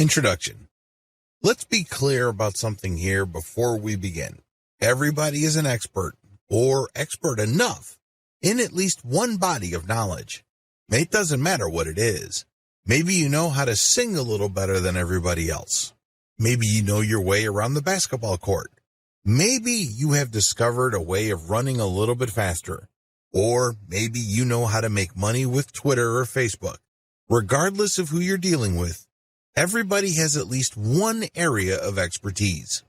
Introduction. Let's be clear about something here before we begin. Everybody is an expert, or expert enough, in at least one body of knowledge. It doesn't matter what it is. Maybe you know how to sing a little better than everybody else. Maybe you know your way around the basketball court. Maybe you have discovered a way of running a little bit faster. Or maybe you know how to make money with Twitter or Facebook. Regardless of who you're dealing with, everybody has at least one area of expertise.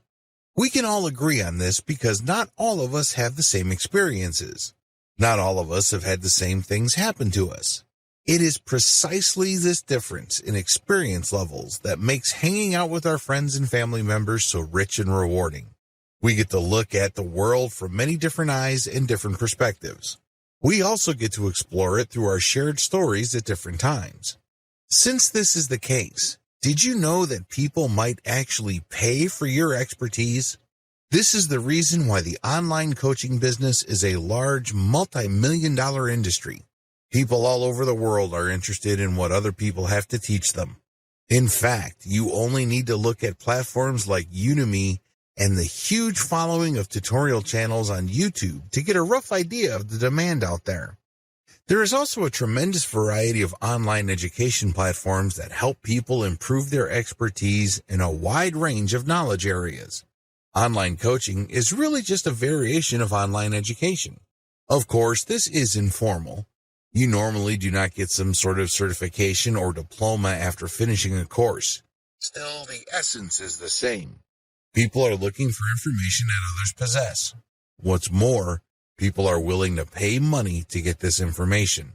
We can all agree on this because not all of us have the same experiences. Not all of us have had the same things happen to us. It is precisely this difference in experience levels that makes hanging out with our friends and family members so rich and rewarding. We get to look at the world from many different eyes and different perspectives. We also get to explore it through our shared stories at different times. Since this is the case, did you know that people might actually pay for your expertise? This is the reason why the online coaching business is a large multi-million-dollar industry. People all over the world are interested in what other people have to teach them. In fact, you only need to look at platforms like Udemy and the huge following of tutorial channels on YouTube to get a rough idea of the demand out there. There is also a tremendous variety of online education platforms that help people improve their expertise in a wide range of knowledge areas. Online coaching is really just a variation of online education. Of course, this is informal. You normally do not get some sort of certification or diploma after finishing a course. Still, the essence is the same. People are looking for information that others possess. What's more, people are willing to pay money to get this information.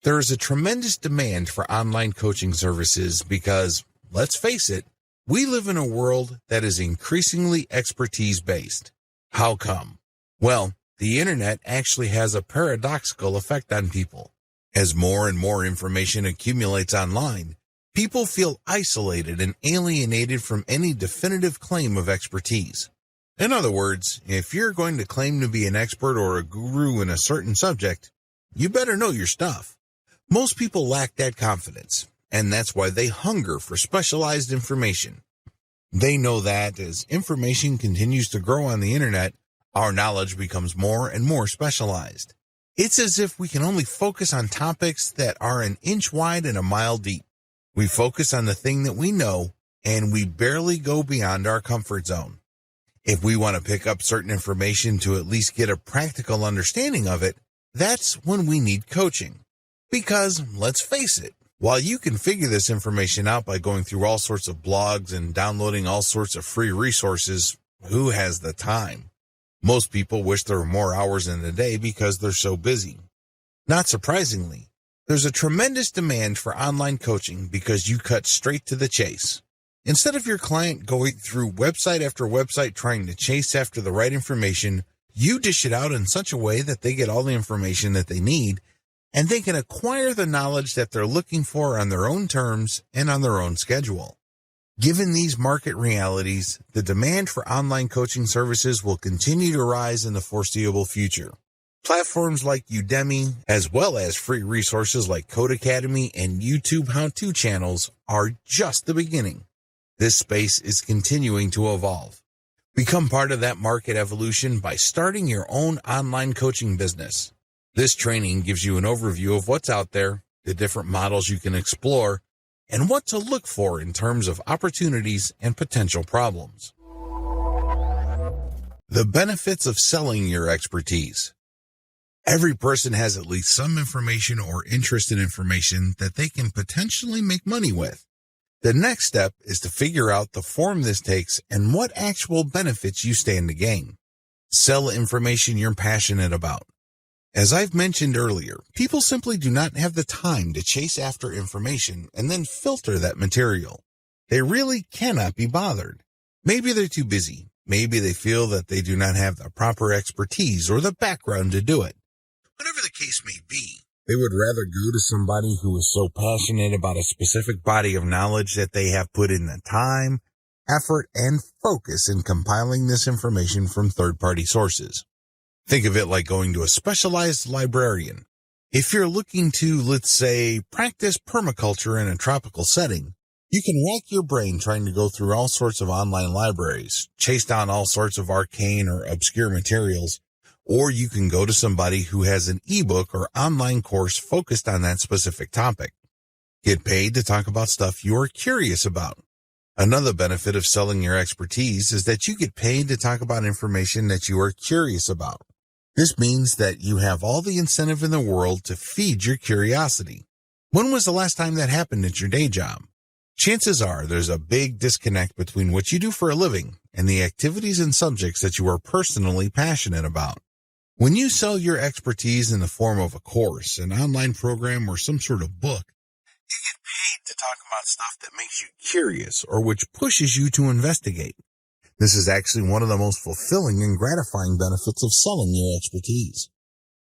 There is a tremendous demand for online coaching services because, let's face it, we live in a world that is increasingly expertise-based. How come? Well, the internet actually has a paradoxical effect on people. As more and more information accumulates online, people feel isolated and alienated from any definitive claim of expertise. In other words, if you're going to claim to be an expert or a guru in a certain subject, you better know your stuff. Most people lack that confidence, and that's why they hunger for specialized information. They know that as information continues to grow on the internet, our knowledge becomes more and more specialized. It's as if we can only focus on topics that are an inch wide and a mile deep. We focus on the thing that we know, and we barely go beyond our comfort zone. If we want to pick up certain information to at least get a practical understanding of it, that's when we need coaching. Because, let's face it, while you can figure this information out by going through all sorts of blogs and downloading all sorts of free resources, who has the time? Most people wish there were more hours in the day because they're so busy. Not surprisingly, there's a tremendous demand for online coaching because you cut straight to the chase. Instead of your client going through website after website trying to chase after the right information, you dish it out in such a way that they get all the information that they need, and they can acquire the knowledge that they're looking for on their own terms and on their own schedule. Given these market realities, the demand for online coaching services will continue to rise in the foreseeable future. Platforms like Udemy, as well as free resources like Codecademy and YouTube how-to channels, are just the beginning. This space is continuing to evolve. Become part of that market evolution by starting your own online coaching business. This training gives you an overview of what's out there, the different models you can explore, and what to look for in terms of opportunities and potential problems. The benefits of selling your expertise. Every person has at least some information or interest in information that they can potentially make money with. The next step is to figure out the form this takes and what actual benefits you stand to gain. Sell information you're passionate about. As I've mentioned earlier, people simply do not have the time to chase after information and then filter that material. They really cannot be bothered. Maybe they're too busy. Maybe they feel that they do not have the proper expertise or the background to do it. Whatever the case may be, they would rather go to somebody who is so passionate about a specific body of knowledge that they have put in the time, effort, and focus in compiling this information from third-party sources. Think of it like going to a specialized librarian. If you're looking to, let's say, practice permaculture in a tropical setting, You can rack your brain trying to go through all sorts of online libraries, chase down all sorts of arcane or obscure materials, or you can go to somebody who has an ebook or online course focused on that specific topic. Get paid to talk about stuff you are curious about. Another benefit of selling your expertise is that you get paid to talk about information that you are curious about. This means that you have all the incentive in the world to feed your curiosity. When was the last time that happened at your day job? Chances are there's a big disconnect between what you do for a living and the activities and subjects that you are personally passionate about. When you sell your expertise in the form of a course, an online program, or some sort of book, you get paid to talk about stuff that makes you curious or which pushes you to investigate. This is actually one of the most fulfilling and gratifying benefits of selling your expertise.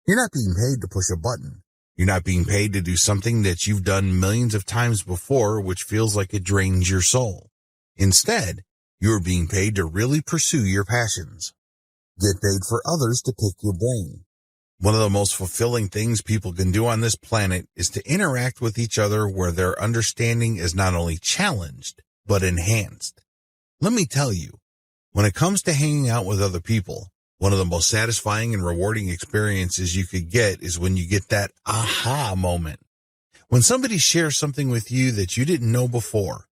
You're not being paid to push a button. You're not being paid to do something that you've done millions of times before, which feels like it drains your soul. Instead, you're being paid to really pursue your passions. Get paid for others to pick your brain. One of the most fulfilling things people can do on this planet is to interact with each other where their understanding is not only challenged, but enhanced. Let me tell you, when it comes to hanging out with other people, one of the most satisfying and rewarding experiences you could get is when you get that aha moment. When somebody shares something with you that you didn't know before,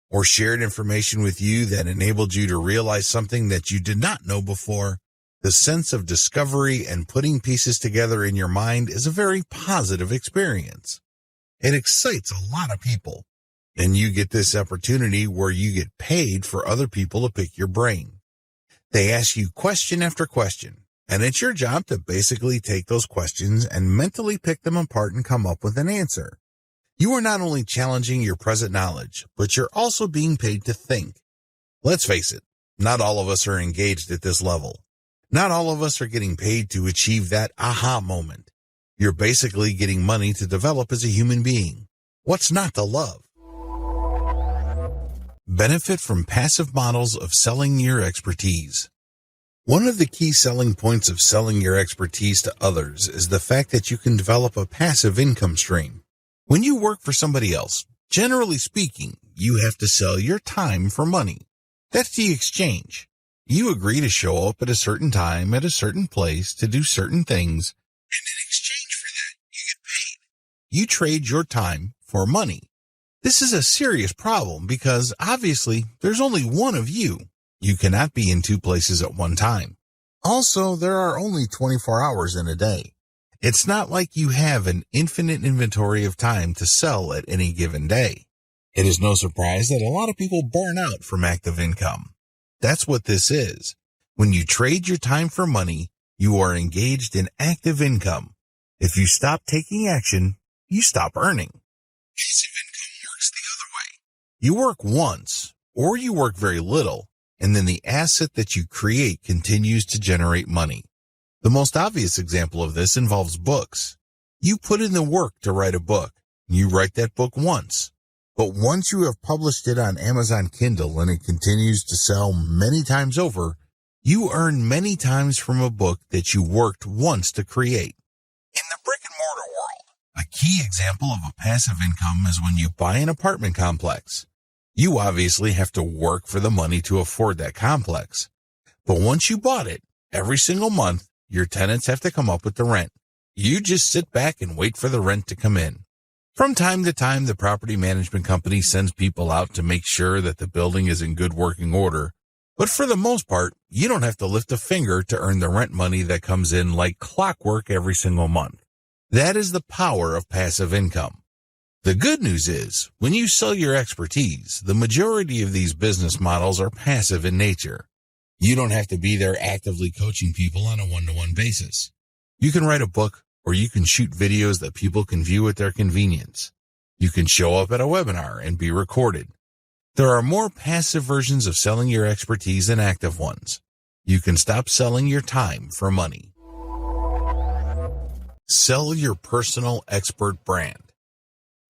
or shared information with you that enabled you to realize something that you did not know before, the sense of discovery and putting pieces together in your mind is a very positive experience. It excites a lot of people, and you get this opportunity where you get paid for other people to pick your brain. They ask you question after question, and it's your job to basically take those questions and mentally pick them apart and come up with an answer. You are not only challenging your present knowledge, but you're also being paid to think. Let's face it, not all of us are engaged at this level. Not all of us are getting paid to achieve that aha moment. You're basically getting money to develop as a human being. What's not to love? Benefit from passive models of selling your expertise. One of the key selling points of selling your expertise to others is the fact that you can develop a passive income stream. When you work for somebody else, generally speaking, you have to sell your time for money. That's the exchange. You agree to show up at a certain time at a certain place to do certain things, and in exchange for that, you get paid. You trade your time for money. This is a serious problem because, obviously, there's only one of you. You cannot be in two places at one time. Also, there are only 24 hours in a day. It's not like you have an infinite inventory of time to sell at any given day. It is no surprise that a lot of people burn out from active income. That's what this is. When you trade your time for money, you are engaged in active income. If you stop taking action, you stop earning. Passive income works the other way. You work once, or you work very little, and then the asset that you create continues to generate money. The most obvious example of this involves books. You put in the work to write a book. You write that book once. But once you have published it on Amazon Kindle and it continues to sell many times over, you earn many times from a book that you worked once to create. In the brick and mortar world, a key example of a passive income is when you buy an apartment complex. You obviously have to work for the money to afford that complex. But once you bought it, every single month, your tenants have to come up with the rent. You just sit back and wait for the rent to come in. From time to time, the property management company sends people out to make sure that the building is in good working order. But for the most part, you don't have to lift a finger to earn the rent money that comes in like clockwork every single month. That is the power of passive income. The good news is, when you sell your expertise, the majority of these business models are passive in nature. You don't have to be there actively coaching people on a one-to-one basis. You can write a book, or you can shoot videos that people can view at their convenience. You can show up at a webinar and be recorded. There are more passive versions of selling your expertise than active ones. You can stop selling your time for money. Sell your personal expert brand.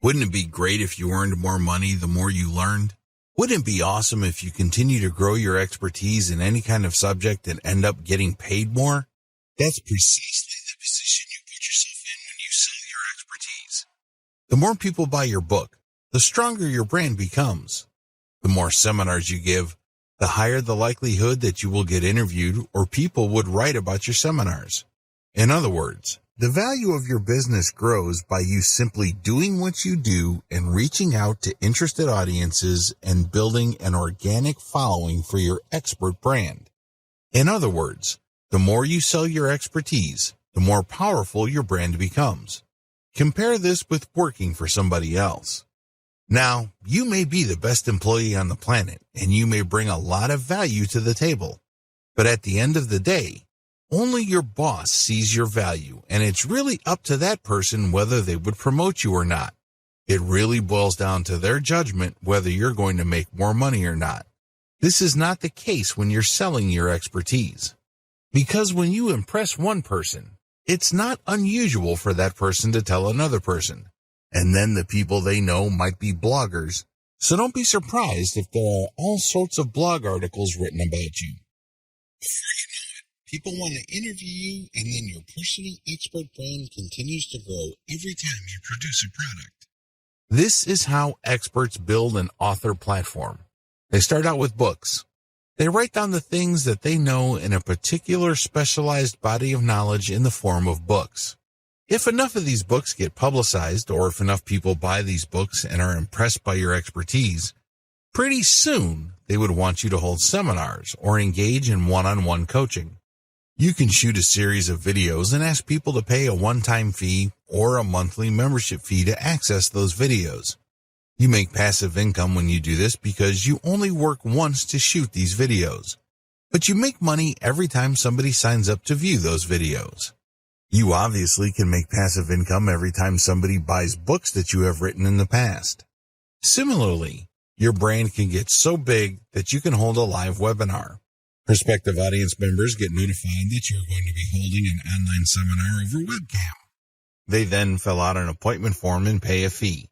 Wouldn't it be great if you earned more money the more you learned? Wouldn't it be awesome if you continue to grow your expertise in any kind of subject and end up getting paid more? That's precisely the position you put yourself in when you sell your expertise. The more people buy your book, the stronger your brand becomes. The more seminars you give, the higher the likelihood that you will get interviewed or people would write about your seminars. In other words, the value of your business grows by you simply doing what you do and reaching out to interested audiences and building an organic following for your expert brand. In other words, the more you sell your expertise, the more powerful your brand becomes. Compare this with working for somebody else. Now, you may be the best employee on the planet, and you may bring a lot of value to the table. But at the end of the day, only your boss sees your value, and it's really up to that person whether they would promote you or not. It really boils down to their judgment whether you're going to make more money or not. This is not the case when you're selling your expertise. Because when you impress one person, it's not unusual for that person to tell another person. And then the people they know might be bloggers, so don't be surprised if there are all sorts of blog articles written about you. Before you know it, people want to interview you, and then your personal expert brand continues to grow every time you produce a product. This is how experts build an author platform. They start out with books. They write down the things that they know in a particular specialized body of knowledge in the form of books. If enough of these books get publicized, or if enough people buy these books and are impressed by your expertise, pretty soon they would want you to hold seminars or engage in one-on-one coaching. You can shoot a series of videos and ask people to pay a one-time fee or a monthly membership fee to access those videos. You make passive income when you do this because you only work once to shoot these videos, but you make money every time somebody signs up to view those videos. You obviously can make passive income every time somebody buys books that you have written in the past. Similarly, your brand can get so big that you can hold a live webinar. Prospective audience members get notified that you are going to be holding an online seminar over webcam. They then fill out an appointment form and pay a fee.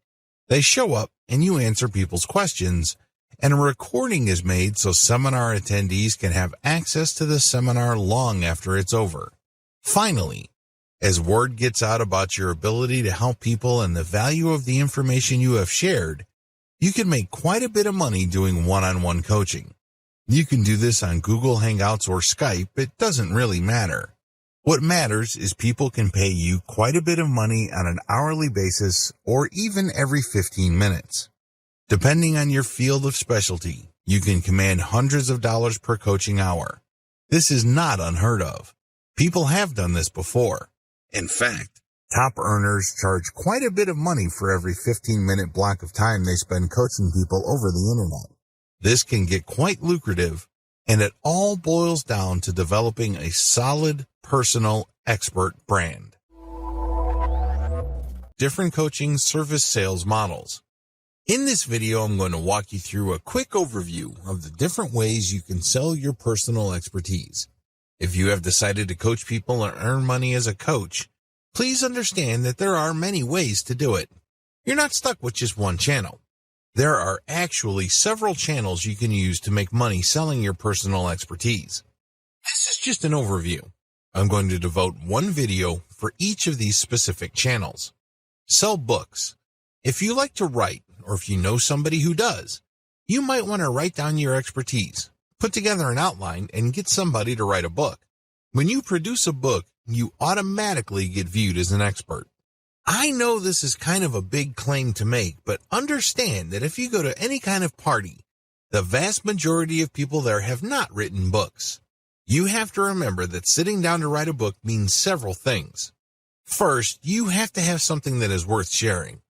They show up and you answer people's questions, and a recording is made so seminar attendees can have access to the seminar long after it's over. Finally, as word gets out about your ability to help people and the value of the information you have shared, you can make quite a bit of money doing one-on-one coaching. You can do this on Google Hangouts or Skype. It doesn't really matter. What matters is people can pay you quite a bit of money on an hourly basis or even every 15 minutes. Depending on your field of specialty, you can command hundreds of dollars per coaching hour. This is not unheard of. People have done this before. In fact, top earners charge quite a bit of money for every 15-minute block of time they spend coaching people over the internet. This can get quite lucrative, and it all boils down to developing a solid, personal, expert brand. Different coaching service sales models. In this video, I'm going to walk you through a quick overview of the different ways you can sell your personal expertise. If you have decided to coach people and earn money as a coach, please understand that there are many ways to do it. You're not stuck with just one channel. There are actually several channels you can use to make money selling your personal expertise. This is just an overview. I'm going to devote one video for each of these specific channels. Sell books. If you like to write, or if you know somebody who does, you might want to write down your expertise, put together an outline, and get somebody to write a book. When you produce a book, you automatically get viewed as an expert. I know this is kind of a big claim to make, but understand that if you go to any kind of party, the vast majority of people there have not written books. You have to remember that sitting down to write a book means several things. First, you have to have something that is worth sharing.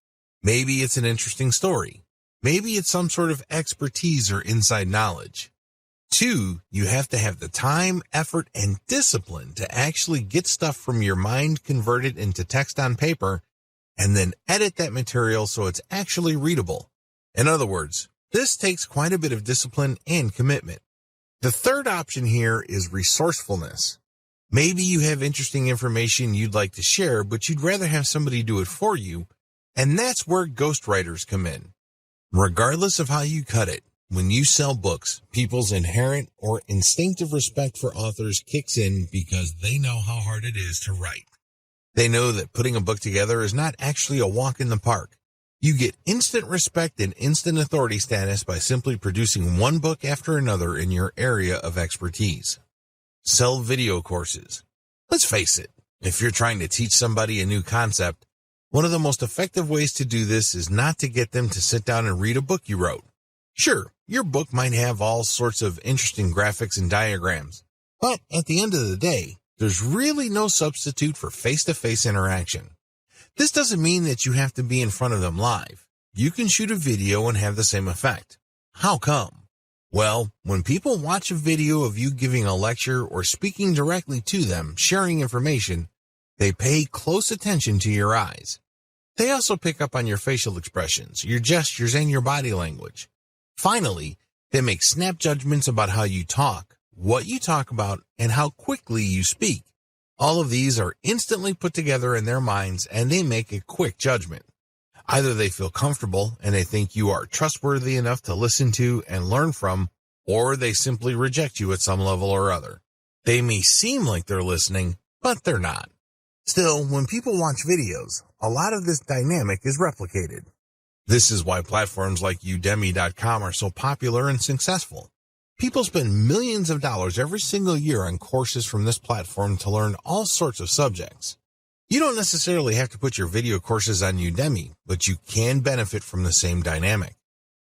Maybe it's an interesting story. Maybe it's some sort of expertise or inside knowledge. 2, you have to have the time, effort, and discipline to actually get stuff from your mind converted into text on paper and then edit that material so it's actually readable. In other words, this takes quite a bit of discipline and commitment. The third option here is resourcefulness. Maybe you have interesting information you'd like to share, but you'd rather have somebody do it for you, and that's where ghostwriters come in. Regardless of how you cut it, when you sell books, people's inherent or instinctive respect for authors kicks in because they know how hard it is to write. They know that putting a book together is not actually a walk in the park. You get instant respect and instant authority status by simply producing one book after another in your area of expertise. Sell video courses. Let's face it, if you're trying to teach somebody a new concept, one of the most effective ways to do this is not to get them to sit down and read a book you wrote. Sure, your book might have all sorts of interesting graphics and diagrams, but at the end of the day, there's really no substitute for face-to-face interaction. This doesn't mean that you have to be in front of them live. You can shoot a video and have the same effect. How come? Well, when people watch a video of you giving a lecture or speaking directly to them, sharing information, they pay close attention to your eyes. They also pick up on your facial expressions, your gestures, and your body language. Finally, they make snap judgments about how you talk, what you talk about, and how quickly you speak. All of these are instantly put together in their minds, and they make a quick judgment. Either they feel comfortable and they think you are trustworthy enough to listen to and learn from, or they simply reject you at some level or other. They may seem like they're listening, but they're not. Still, when people watch videos, a lot of this dynamic is replicated. This is why platforms like Udemy.com are so popular and successful. People spend millions of dollars every single year on courses from this platform to learn all sorts of subjects. You don't necessarily have to put your video courses on Udemy, but you can benefit from the same dynamic.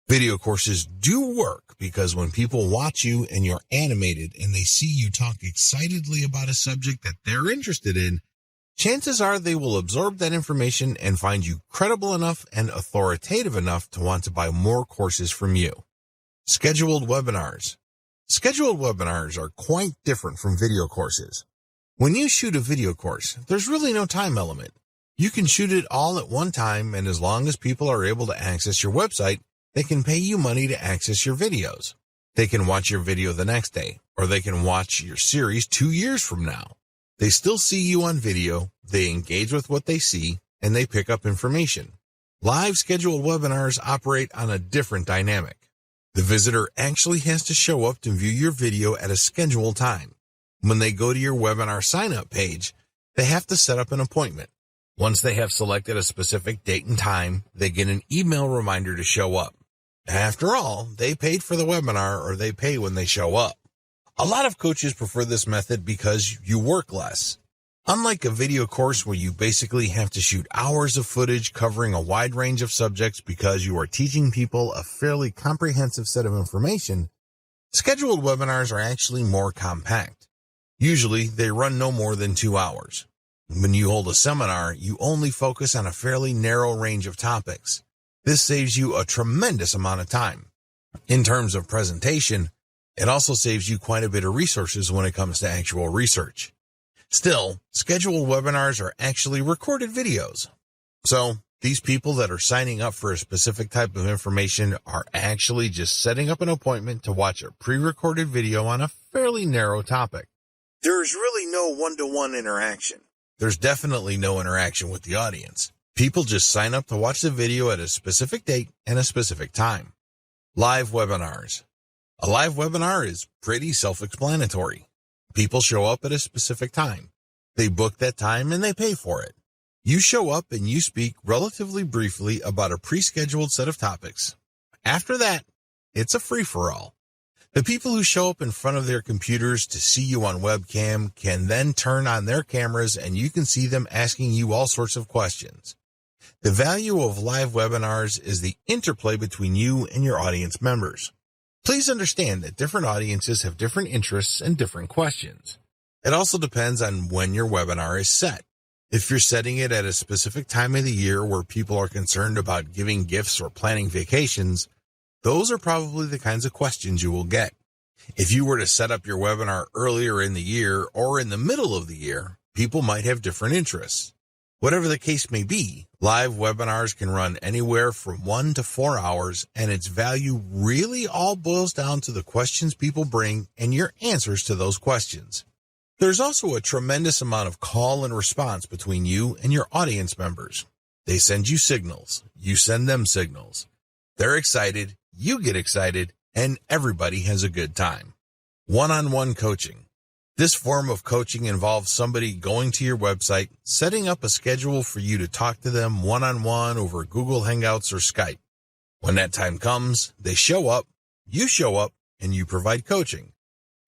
Video courses do work because when people watch you and you're animated and they see you talk excitedly about a subject that they're interested in, chances are they will absorb that information and find you credible enough and authoritative enough to want to buy more courses from you. Scheduled webinars. Scheduled webinars are quite different from video courses. When you shoot a video course, there's really no time element. You can shoot it all at one time, and as long as people are able to access your website, they can pay you money to access your videos. They can watch your video the next day, or they can watch your series 2 years from now. They still see you on video, they engage with what they see, and they pick up information. Live scheduled webinars operate on a different dynamic. The visitor actually has to show up to view your video at a scheduled time. When they go to your webinar sign-up page, they have to set up an appointment. Once they have selected a specific date and time, they get an email reminder to show up. After all, they paid for the webinar, or they pay when they show up. A lot of coaches prefer this method because you work less. Unlike a video course where you basically have to shoot hours of footage covering a wide range of subjects because you are teaching people a fairly comprehensive set of information, scheduled webinars are actually more compact. Usually, they run no more than 2 hours. When you hold a seminar, you only focus on a fairly narrow range of topics. This saves you a tremendous amount of time. In terms of presentation, it also saves you quite a bit of resources when it comes to actual research. Still, scheduled webinars are actually recorded videos. So, these people that are signing up for a specific type of information are actually just setting up an appointment to watch a pre-recorded video on a fairly narrow topic. There's really no one-to-one interaction. There's definitely no interaction with the audience. People just sign up to watch the video at a specific date and a specific time. Live webinars. A live webinar is pretty self-explanatory. People show up at a specific time. They book that time and they pay for it. You show up and you speak relatively briefly about a pre-scheduled set of topics. After that, it's a free-for-all. The people who show up in front of their computers to see you on webcam can then turn on their cameras and you can see them asking you all sorts of questions. The value of live webinars is the interplay between you and your audience members. Please understand that different audiences have different interests and different questions. It also depends on when your webinar is set. If you're setting it at a specific time of the year where people are concerned about giving gifts or planning vacations, those are probably the kinds of questions you will get. If you were to set up your webinar earlier in the year or in the middle of the year, people might have different interests. Whatever the case may be, live webinars can run anywhere from 1 to 4 hours, and its value really all boils down to the questions people bring and your answers to those questions. There's also a tremendous amount of call and response between you and your audience members. They send you signals, you send them signals. They're excited, you get excited, and everybody has a good time. One-on-one coaching. This form of coaching involves somebody going to your website, setting up a schedule for you to talk to them one-on-one over Google Hangouts or Skype. When that time comes, they show up, and you provide coaching.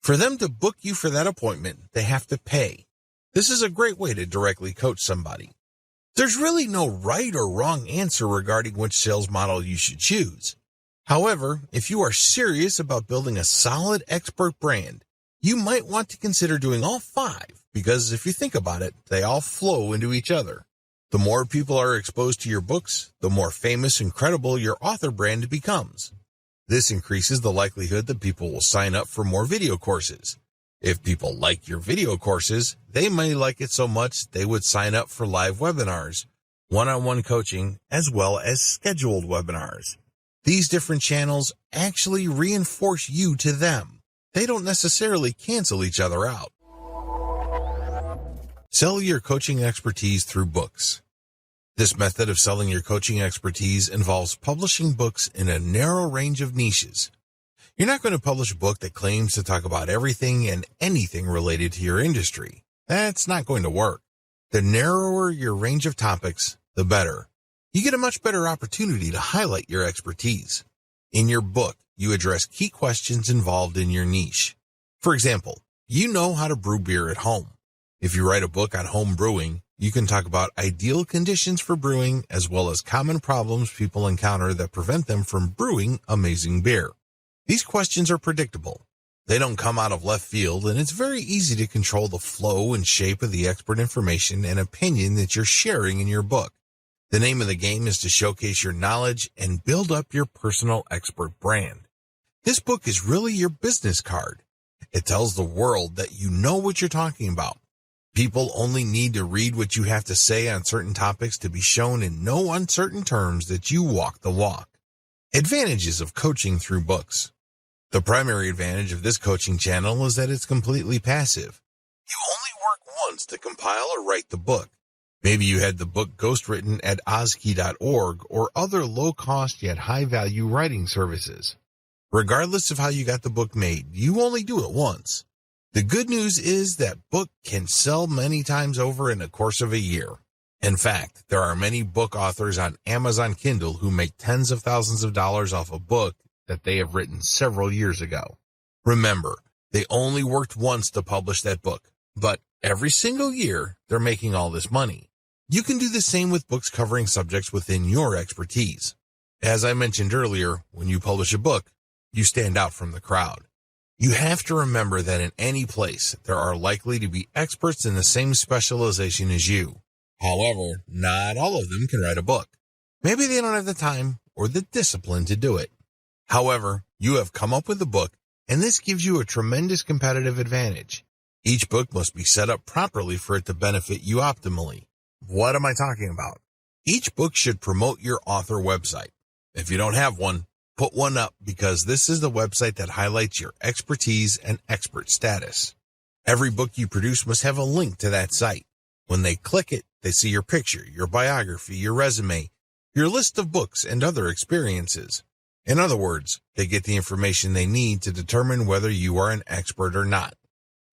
For them to book you for that appointment, they have to pay. This is a great way to directly coach somebody. There's really no right or wrong answer regarding which sales model you should choose. However, if you are serious about building a solid expert brand, you might want to consider doing all 5 because if you think about it, they all flow into each other. The more people are exposed to your books, the more famous and credible your author brand becomes. This increases the likelihood that people will sign up for more video courses. If people like your video courses, they may like it so much they would sign up for live webinars, one-on-one coaching, as well as scheduled webinars. These different channels actually reinforce you to them. They don't necessarily cancel each other out. Sell your coaching expertise through books. This method of selling your coaching expertise involves publishing books in a narrow range of niches. You're not going to publish a book that claims to talk about everything and anything related to your industry. That's not going to work. The narrower your range of topics, the better. You get a much better opportunity to highlight your expertise. In your book, you address key questions involved in your niche. For example, you know how to brew beer at home. If you write a book on home brewing, you can talk about ideal conditions for brewing as well as common problems people encounter that prevent them from brewing amazing beer. These questions are predictable. They don't come out of left field, and it's very easy to control the flow and shape of the expert information and opinion that you're sharing in your book. The name of the game is to showcase your knowledge and build up your personal expert brand. This book is really your business card. It tells the world that you know what you're talking about. People only need to read what you have to say on certain topics to be shown in no uncertain terms that you walk the walk. Advantages of coaching through books. The primary advantage of this coaching channel is that it's completely passive. You only work once to compile or write the book. Maybe you had the book ghostwritten at Ozkey.org or other low-cost yet high-value writing services. Regardless of how you got the book made, you only do it once. The good news is that book can sell many times over in the course of a year. In fact, there are many book authors on Amazon Kindle who make tens of thousands of dollars off a book that they have written several years ago. Remember, they only worked once to publish that book, but every single year they're making all this money. You can do the same with books covering subjects within your expertise. As I mentioned earlier, when you publish a book, you stand out from the crowd. You have to remember that in any place, there are likely to be experts in the same specialization as you. However, not all of them can write a book. Maybe they don't have the time or the discipline to do it. However, you have come up with a book, and this gives you a tremendous competitive advantage. Each book must be set up properly for it to benefit you optimally. What am I talking about? Each book should promote your author website. If you don't have one, put one up because this is the website that highlights your expertise and expert status. Every book you produce must have a link to that site. When they click it, they see your picture, your biography, your resume, your list of books, and other experiences. In other words, they get the information they need to determine whether you are an expert or not.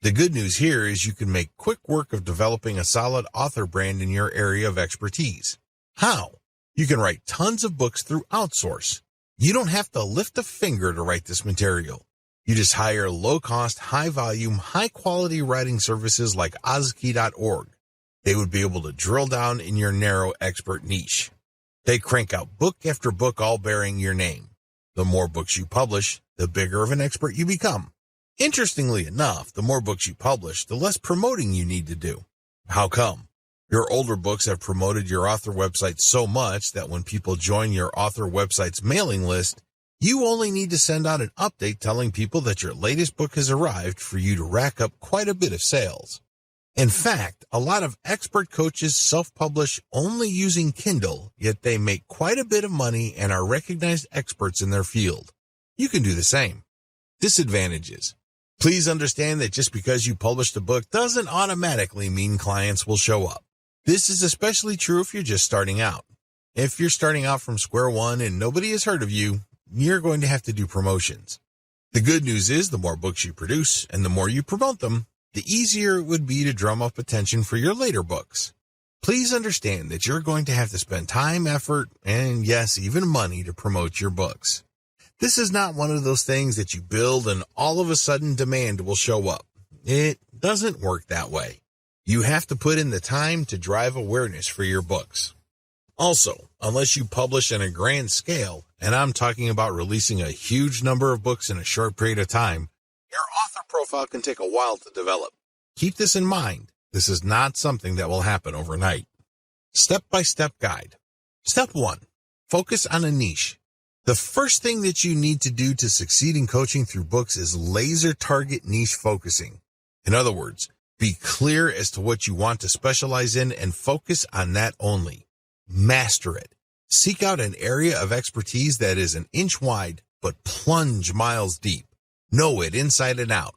The good news here is you can make quick work of developing a solid author brand in your area of expertise. How? You can write tons of books through outsource. You don't have to lift a finger to write this material. You just hire low-cost, high-volume, high-quality writing services like Ozkey.org. They would be able to drill down in your narrow expert niche. They crank out book after book all bearing your name. The more books you publish, the bigger of an expert you become. Interestingly enough, the more books you publish, the less promoting you need to do. How come? Your older books have promoted your author website so much that when people join your author website's mailing list, you only need to send out an update telling people that your latest book has arrived for you to rack up quite a bit of sales. In fact, a lot of expert coaches self-publish only using Kindle, yet they make quite a bit of money and are recognized experts in their field. You can do the same. Disadvantages. Please understand that just because you published a book doesn't automatically mean clients will show up. This is especially true if you're just starting out. If you're starting out from square one and nobody has heard of you, you're going to have to do promotions. The good news is the more books you produce and the more you promote them, the easier it would be to drum up attention for your later books. Please understand that you're going to have to spend time, effort, and yes, even money to promote your books. This is not one of those things that you build and all of a sudden demand will show up. It doesn't work that way. You have to put in the time to drive awareness for your books. Also, unless you publish on a grand scale, and I'm talking about releasing a huge number of books in a short period of time, your author profile can take a while to develop. Keep this in mind. This is not something that will happen overnight. Step-by-step guide. Step 1. Focus on a niche. The first thing that you need to do to succeed in coaching through books is laser target niche focusing. In other words, be clear as to what you want to specialize in and focus on that only. Master it. Seek out an area of expertise that is an inch wide but plunge miles deep. Know it inside and out.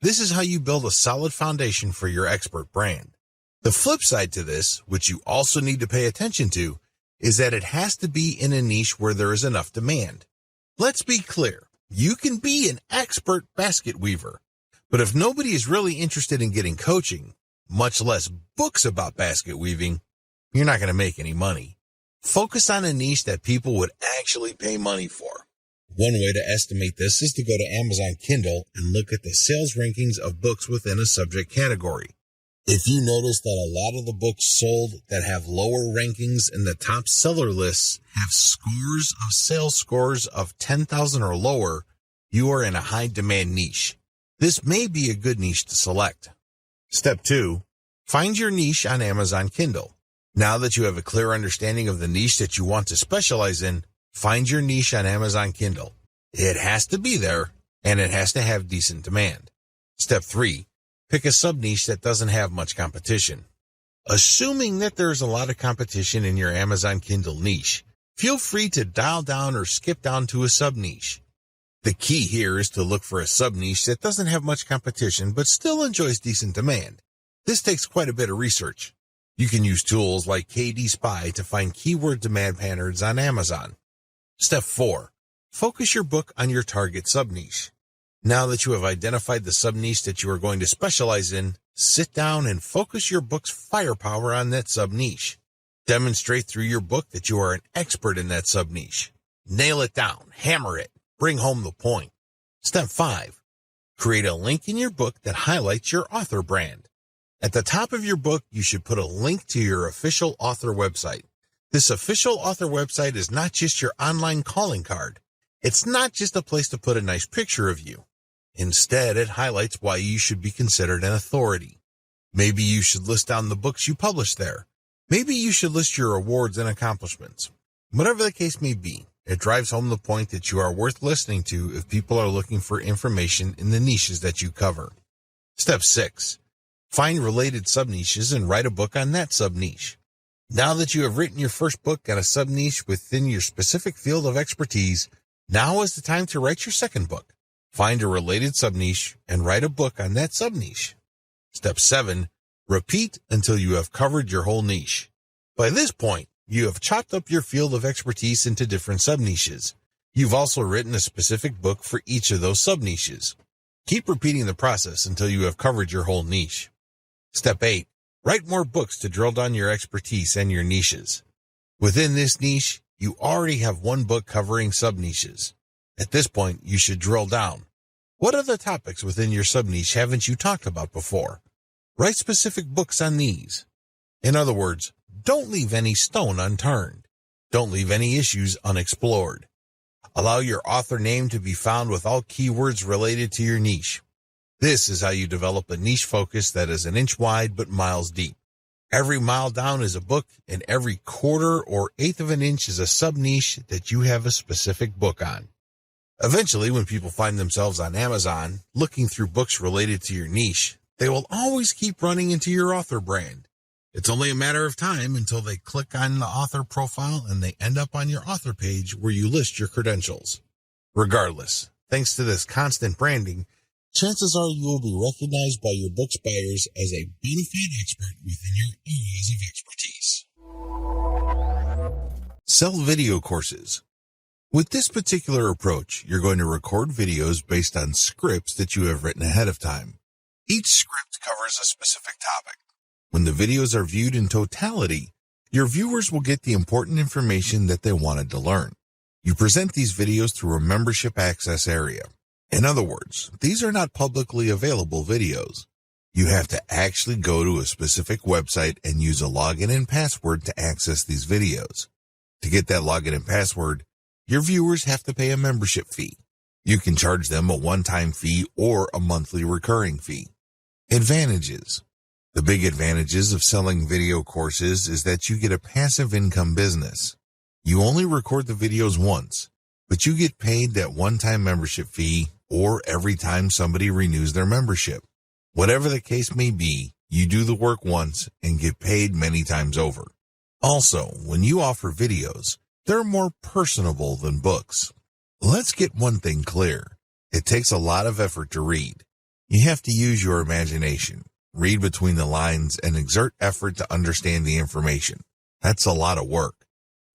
This is how you build a solid foundation for your expert brand. The flip side to this, which you also need to pay attention to, is that it has to be in a niche where there is enough demand. Let's be clear. You can be an expert basket weaver, but if nobody is really interested in getting coaching, much less books about basket weaving, you're not going to make any money. Focus on a niche that people would actually pay money for. One way to estimate this is to go to Amazon Kindle and look at the sales rankings of books within a subject category. If you notice that a lot of the books sold that have lower rankings in the top seller lists have scores of sales scores of 10,000 or lower, you are in a high demand niche. This may be a good niche to select. Step 2. Find your niche on Amazon Kindle. Now that you have a clear understanding of the niche that you want to specialize in, find your niche on Amazon Kindle. It has to be there, and it has to have decent demand. Step 3. Pick a sub-niche that doesn't have much competition. Assuming that there's a lot of competition in your Amazon Kindle niche, feel free to dial down or skip down to a sub-niche. The key here is to look for a sub-niche that doesn't have much competition but still enjoys decent demand. This takes quite a bit of research. You can use tools like KD Spy to find keyword demand patterns on Amazon. Step 4. Focus your book on your target sub-niche. Now that you have identified the sub-niche that you are going to specialize in, sit down and focus your book's firepower on that sub-niche. Demonstrate through your book that you are an expert in that sub-niche. Nail it down, hammer it, bring home the point. Step 5. Create a link in your book that highlights your author brand. At the top of your book, you should put a link to your official author website. This official author website is not just your online calling card. It's not just a place to put a nice picture of you. Instead, it highlights why you should be considered an authority. Maybe you should list down the books you publish there. Maybe you should list your awards and accomplishments. Whatever the case may be, it drives home the point that you are worth listening to if people are looking for information in the niches that you cover. Step 6. Find related sub-niches and write a book on that sub-niche. Now that you have written your first book on a sub-niche within your specific field of expertise, now is the time to write your second book. Find a related sub-niche and write a book on that sub-niche. Step 7. Repeat until you have covered your whole niche. By this point, you have chopped up your field of expertise into different sub-niches. You've also written a specific book for each of those sub-niches. Keep repeating the process until you have covered your whole niche. Step 8. Write more books to drill down your expertise and your niches. Within this niche, you already have one book covering sub-niches. At this point, you should drill down. What other topics within your sub-niche haven't you talked about before? Write specific books on these. In other words, don't leave any stone unturned. Don't leave any issues unexplored. Allow your author name to be found with all keywords related to your niche. This is how you develop a niche focus that is an inch wide but miles deep. Every mile down is a book, and every quarter or eighth of an inch is a sub-niche that you have a specific book on. Eventually, when people find themselves on Amazon looking through books related to your niche, they will always keep running into your author brand. It's only a matter of time until they click on the author profile and they end up on your author page where you list your credentials. Regardless, thanks to this constant branding, chances are you will be recognized by your book's buyers as a bona fide expert within your areas of expertise. Sell video courses. With this particular approach, you're going to record videos based on scripts that you have written ahead of time. Each script covers a specific topic. When the videos are viewed in totality, your viewers will get the important information that they wanted to learn. You present these videos through a membership access area. In other words, these are not publicly available videos. You have to actually go to a specific website and use a login and password to access these videos. To get that login and password, your viewers have to pay a membership fee. You can charge them a one-time fee or a monthly recurring fee. Advantages. The big advantages of selling video courses is that you get a passive income business. You only record the videos once, but you get paid that one-time membership fee or every time somebody renews their membership. Whatever the case may be, you do the work once and get paid many times over. Also, when you offer videos, they're more personable than books. Let's get one thing clear. It takes a lot of effort to read. You have to use your imagination, read between the lines, and exert effort to understand the information. That's a lot of work.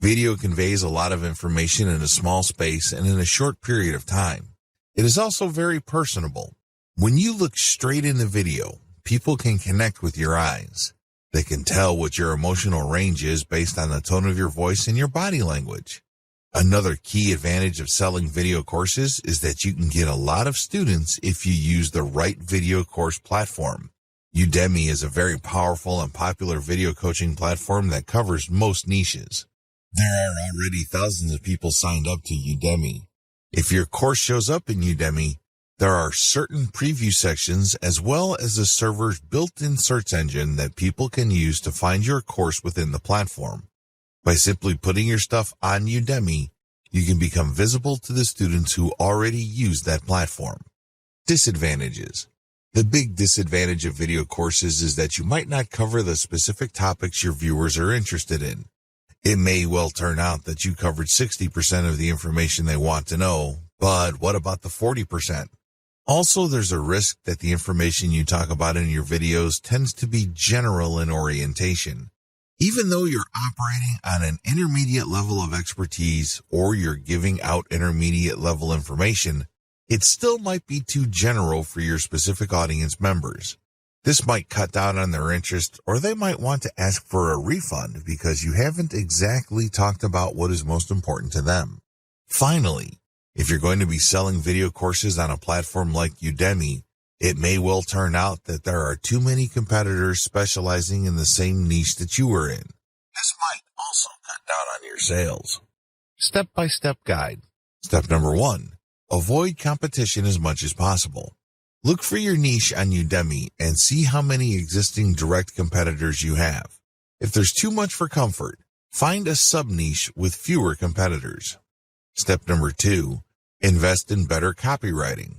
Video conveys a lot of information in a small space and in a short period of time. It is also very personable. When you look straight in the video, people can connect with your eyes. They can tell what your emotional range is based on the tone of your voice and your body language. Another key advantage of selling video courses is that you can get a lot of students if you use the right video course platform. Udemy is a very powerful and popular video coaching platform that covers most niches. There are already thousands of people signed up to Udemy. If your course shows up in Udemy, there are certain preview sections as well as the server's built-in search engine that people can use to find your course within the platform. By simply putting your stuff on Udemy, you can become visible to the students who already use that platform. Disadvantages. The big disadvantage of video courses is that you might not cover the specific topics your viewers are interested in. It may well turn out that you covered 60% of the information they want to know, but what about the 40%? Also, there's a risk that the information you talk about in your videos tends to be general in orientation. Even though you're operating on an intermediate level of expertise or you're giving out intermediate level information, it still might be too general for your specific audience members. This might cut down on their interest, or they might want to ask for a refund because you haven't exactly talked about what is most important to them. Finally, if you're going to be selling video courses on a platform like Udemy, it may well turn out that there are too many competitors specializing in the same niche that you are in. This might also cut down on your sales. Step-by-step guide. Step number 1. Avoid competition as much as possible. Look for your niche on Udemy and see how many existing direct competitors you have. If there's too much for comfort, find a sub-niche with fewer competitors. Step number 2. Invest in better copywriting.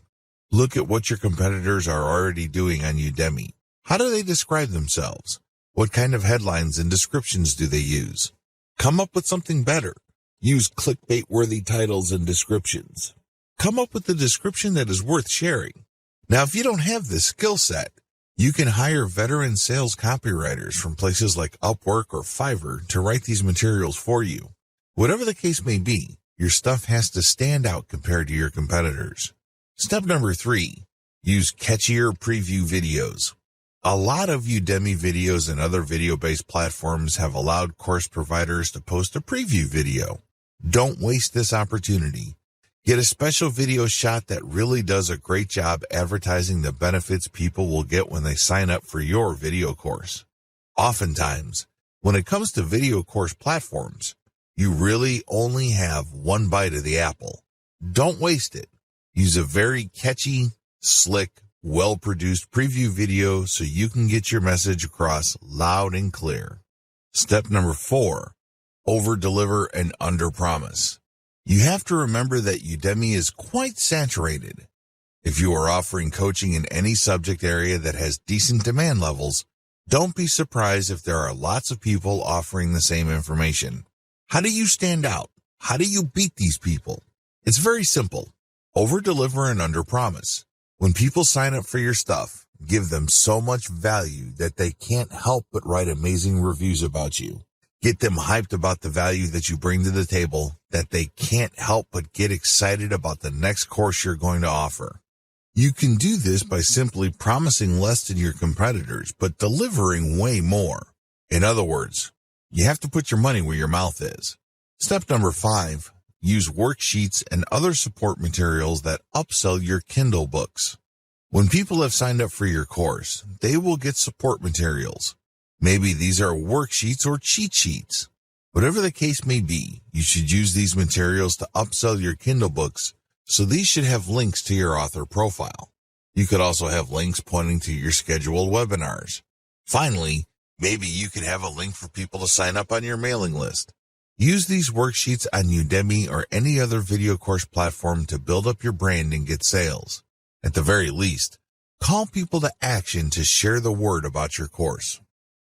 Look at what your competitors are already doing on Udemy. How do they describe themselves? What kind of headlines and descriptions do they use? Come up with something better. Use clickbait-worthy titles and descriptions. Come up with a description that is worth sharing. Now, if you don't have this skill set, you can hire veteran sales copywriters from places like Upwork or Fiverr to write these materials for you. Whatever the case may be, your stuff has to stand out compared to your competitors. Step number 3, use catchier preview videos. A lot of Udemy videos and other video-based platforms have allowed course providers to post a preview video. Don't waste this opportunity. Get a special video shot that really does a great job advertising the benefits people will get when they sign up for your video course. Oftentimes, when it comes to video course platforms, you really only have one bite of the apple. Don't waste it. Use a very catchy, slick, well-produced preview video so you can get your message across loud and clear. Step number 4, over-deliver and under-promise. You have to remember that Udemy is quite saturated. If you are offering coaching in any subject area that has decent demand levels, don't be surprised if there are lots of people offering the same information. How do you stand out? How do you beat these people? It's very simple. Over-deliver and under-promise. When people sign up for your stuff, give them so much value that they can't help but write amazing reviews about you. Get them hyped about the value that you bring to the table that they can't help but get excited about the next course you're going to offer. You can do this by simply promising less than your competitors, but delivering way more. In other words, you have to put your money where your mouth is. Step number 5, use worksheets and other support materials that upsell your Kindle books. When people have signed up for your course, they will get support materials. Maybe these are worksheets or cheat sheets. Whatever the case may be, you should use these materials to upsell your Kindle books, so these should have links to your author profile. You could also have links pointing to your scheduled webinars. Finally, maybe you could have a link for people to sign up on your mailing list. Use these worksheets on Udemy or any other video course platform to build up your brand and get sales. At the very least, call people to action to share the word about your course.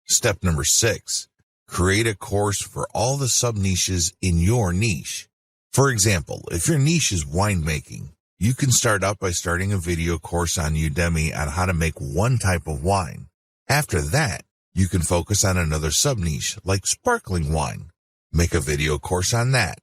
Step number 6, create a course for all the sub-niches in your niche. For example, if your niche is winemaking, you can start out by starting a video course on Udemy on how to make one type of wine. After that, you can focus on another sub-niche like sparkling wine. Make a video course on that.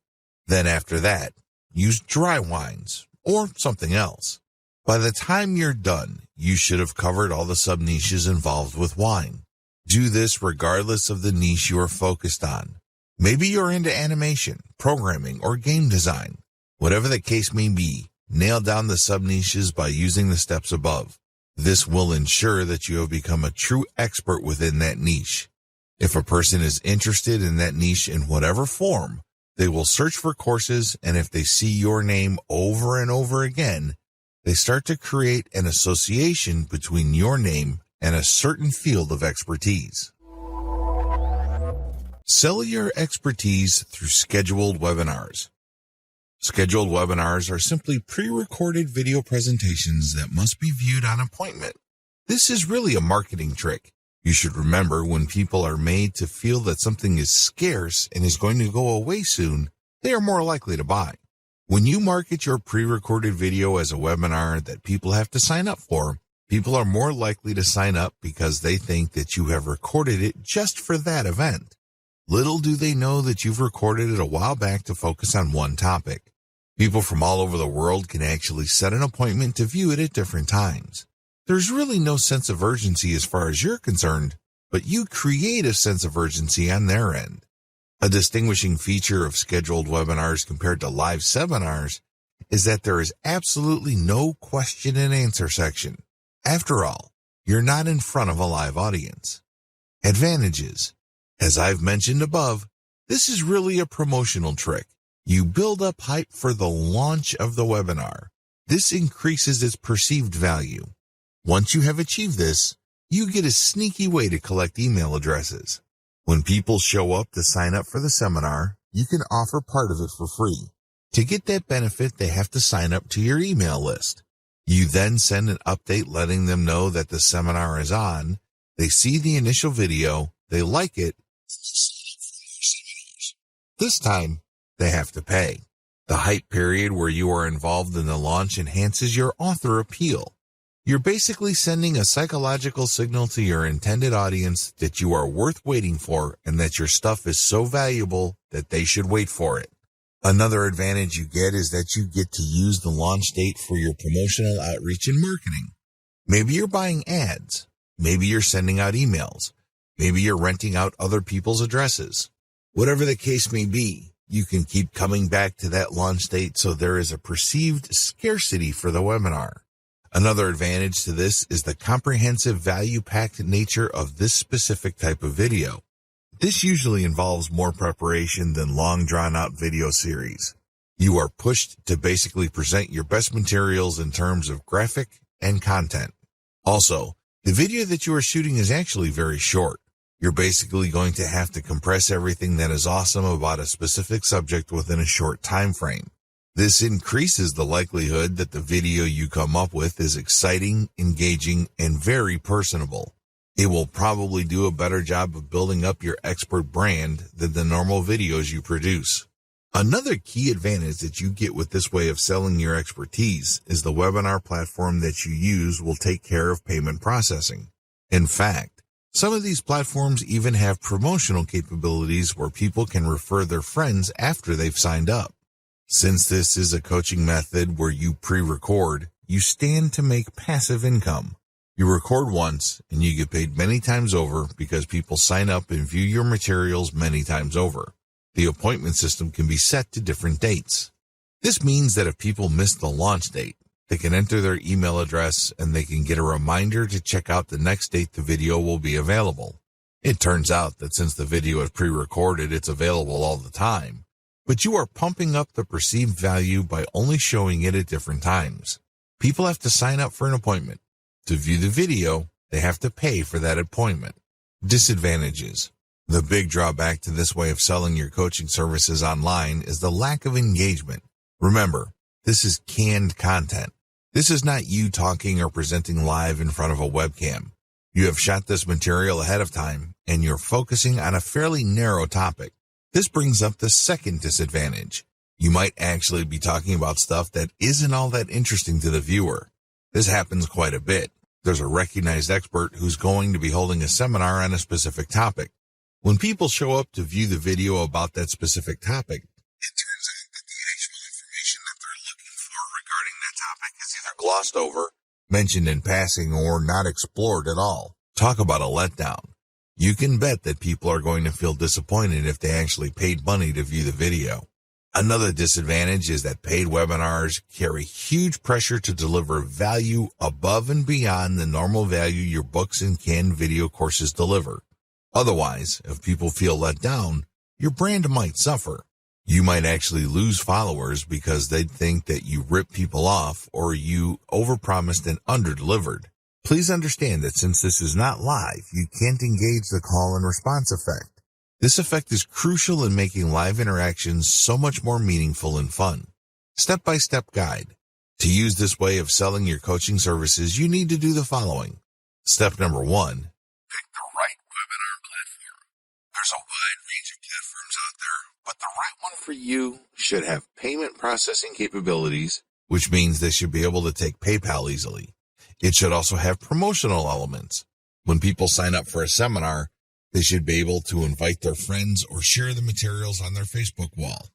Then after that, use dry wines or something else. By the time you're done, you should have covered all the sub-niches involved with wine. Do this regardless of the niche you are focused on. Maybe you're into animation, programming, or game design. Whatever the case may be, nail down the sub-niches by using the steps above. This will ensure that you have become a true expert within that niche. If a person is interested in that niche in whatever form, they will search for courses, and if they see your name over and over again, they start to create an association between your name and a certain field of expertise. Sell your expertise through scheduled webinars. Scheduled webinars are simply pre-recorded video presentations that must be viewed on appointment. This is really a marketing trick. You should remember, when people are made to feel that something is scarce and is going to go away soon, they are more likely to buy. When you market your pre-recorded video as a webinar that people have to sign up for, people are more likely to sign up because they think that you have recorded it just for that event. Little do they know that you've recorded it a while back to focus on one topic. People from all over the world can actually set an appointment to view it at different times. There's really no sense of urgency as far as you're concerned, but you create a sense of urgency on their end. A distinguishing feature of scheduled webinars compared to live seminars is that there is absolutely no question and answer section. After all, you're not in front of a live audience. Advantages. As I've mentioned above, this is really a promotional trick. You build up hype for the launch of the webinar. This increases its perceived value. Once you have achieved this, you get a sneaky way to collect email addresses. When people show up to sign up for the seminar, you can offer part of it for free. To get that benefit, they have to sign up to your email list. You then send an update letting them know that the seminar is on. They see the initial video, they like it. This time, they have to pay. The hype period where you are involved in the launch enhances your author appeal. You're basically sending a psychological signal to your intended audience that you are worth waiting for and that your stuff is so valuable that they should wait for it. Another advantage you get is that you get to use the launch date for your promotional outreach and marketing. Maybe you're buying ads. Maybe you're sending out emails. Maybe you're renting out other people's addresses. Whatever the case may be, you can keep coming back to that launch date so there is a perceived scarcity for the webinar. Another advantage to this is the comprehensive value-packed nature of this specific type of video. This usually involves more preparation than long drawn-out video series. You are pushed to basically present your best materials in terms of graphic and content. Also, the video that you are shooting is actually very short. You're basically going to have to compress everything that is awesome about a specific subject within a short time frame. This increases the likelihood that the video you come up with is exciting, engaging, and very personable. It will probably do a better job of building up your expert brand than the normal videos you produce. Another key advantage that you get with this way of selling your expertise is the webinar platform that you use will take care of payment processing. In fact, some of these platforms even have promotional capabilities where people can refer their friends after they've signed up. Since this is a coaching method where you pre-record, you stand to make passive income. You record once and you get paid many times over because people sign up and view your materials many times over. The appointment system can be set to different dates. This means that if people miss the launch date, they can enter their email address and they can get a reminder to check out the next date the video will be available. It turns out that since the video is pre-recorded, it's available all the time, but you are pumping up the perceived value by only showing it at different times. People have to sign up for an appointment. To view the video, they have to pay for that appointment. Disadvantages. The big drawback to this way of selling your coaching services online is the lack of engagement. Remember, this is canned content. This is not you talking or presenting live in front of a webcam. You have shot this material ahead of time, and you're focusing on a fairly narrow topic. This brings up the second disadvantage. You might actually be talking about stuff that isn't all that interesting to the viewer. This happens quite a bit. There's a recognized expert who's going to be holding a seminar on a specific topic. When people show up to view the video about that specific topic, it turns out that the actual information that they're looking for regarding that topic is either glossed over, mentioned in passing, or not explored at all. Talk about a letdown. You can bet that people are going to feel disappointed if they actually paid money to view the video. Another disadvantage is that paid webinars carry huge pressure to deliver value above and beyond the normal value your books and canned video courses deliver. Otherwise, if people feel let down, your brand might suffer. You might actually lose followers because they'd think that you ripped people off or you overpromised and underdelivered. Please understand that since this is not live, you can't engage the call and response effect. This effect is crucial in making live interactions so much more meaningful and fun. Step-by-step guide. To use this way of selling your coaching services, you need to do the following. Step number 1. Pick the right webinar platform. There's a wide range of platforms out there, but the right one for you should have payment processing capabilities, which means they should be able to take PayPal easily. It should also have promotional elements. When people sign up for a seminar, they should be able to invite their friends or share the materials on their Facebook wall.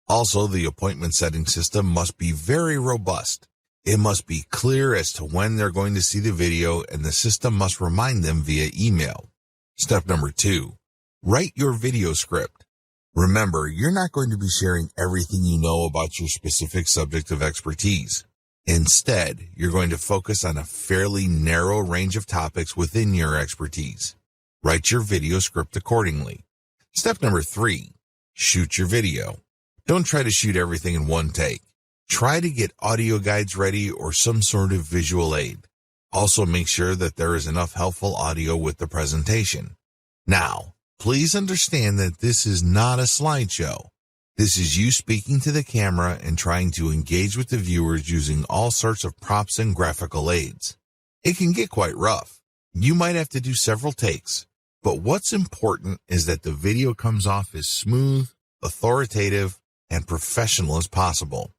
Also, the appointment setting system must be very robust. It must be clear as to when they're going to see the video, and the system must remind them via email. Step number 2. Write your video script. Remember, you're not going to be sharing everything you know about your specific subject of expertise. Instead, you're going to focus on a fairly narrow range of topics within your expertise. Write your video script accordingly. Step number 3, shoot your video. Don't try to shoot everything in one take. Try to get audio guides ready or some sort of visual aid. Also make sure that there is enough helpful audio with the presentation. Now, please understand that this is not a slideshow. This is you speaking to the camera and trying to engage with the viewers using all sorts of props and graphical aids. It can get quite rough. You might have to do several takes. But what's important is that the video comes off as smooth, authoritative, and professional as possible.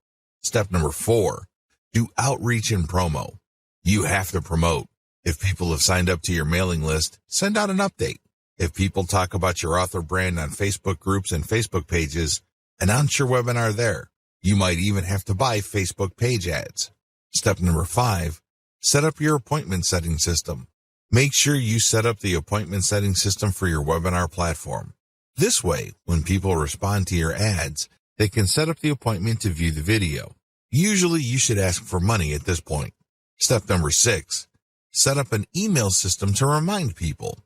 Step number 4, do outreach and promo. You have to promote. If people have signed up to your mailing list, send out an update. If people talk about your author brand on Facebook groups and Facebook pages, announce your webinar there. You might even have to buy Facebook page ads. Step number 5, set up your appointment setting system. Make sure you set up the appointment setting system for your webinar platform. This way, when people respond to your ads, they can set up the appointment to view the video. Usually, you should ask for money at this point. Step number 6, set up an email system to remind people.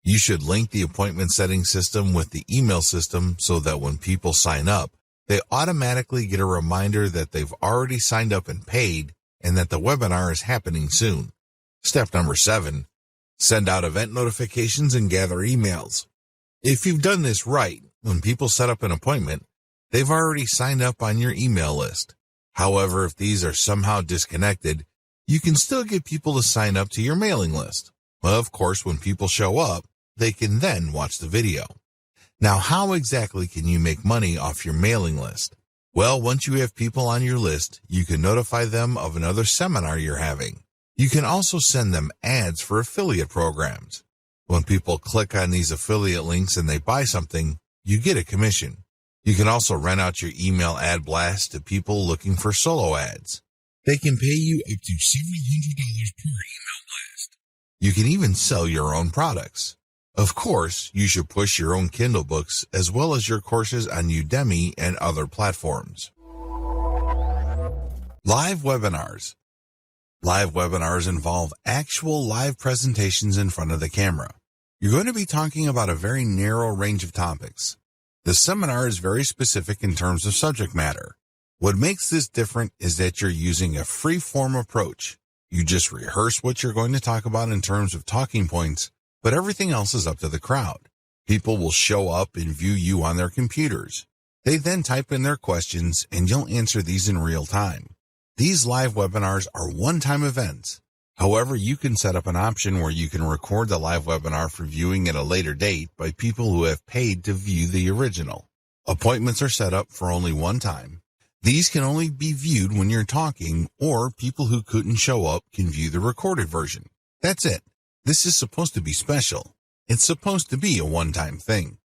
You should link the appointment setting system with the email system so that when people sign up, they automatically get a reminder that they've already signed up and paid and that the webinar is happening soon. Step number 7, send out event notifications and gather emails. If you've done this right, when people set up an appointment, they've already signed up on your email list. However, if these are somehow disconnected, you can still get people to sign up to your mailing list. Well, of course, when people show up, they can then watch the video. Now, how exactly can you make money off your mailing list? Well, once you have people on your list, you can notify them of another seminar you're having. You can also send them ads for affiliate programs. When people click on these affiliate links and they buy something, you get a commission. You can also rent out your email ad blast to people looking for solo ads. They can pay you up to several $100s per email blast. You can even sell your own products. Of course, you should push your own Kindle books as well as your courses on Udemy and other platforms. Live webinars. Live webinars involve actual live presentations in front of the camera. You're going to be talking about a very narrow range of topics. The seminar is very specific in terms of subject matter. What makes this different is that you're using a free-form approach. You just rehearse what you're going to talk about in terms of talking points, but everything else is up to the crowd. People will show up and view you on their computers. They then type in their questions and you'll answer these in real time. These live webinars are one-time events. However, you can set up an option where you can record the live webinar for viewing at a later date by people who have paid to view the original. Appointments are set up for only one time. These can only be viewed when you're talking, or people who couldn't show up can view the recorded version. That's it. This is supposed to be special. It's supposed to be a one-time thing.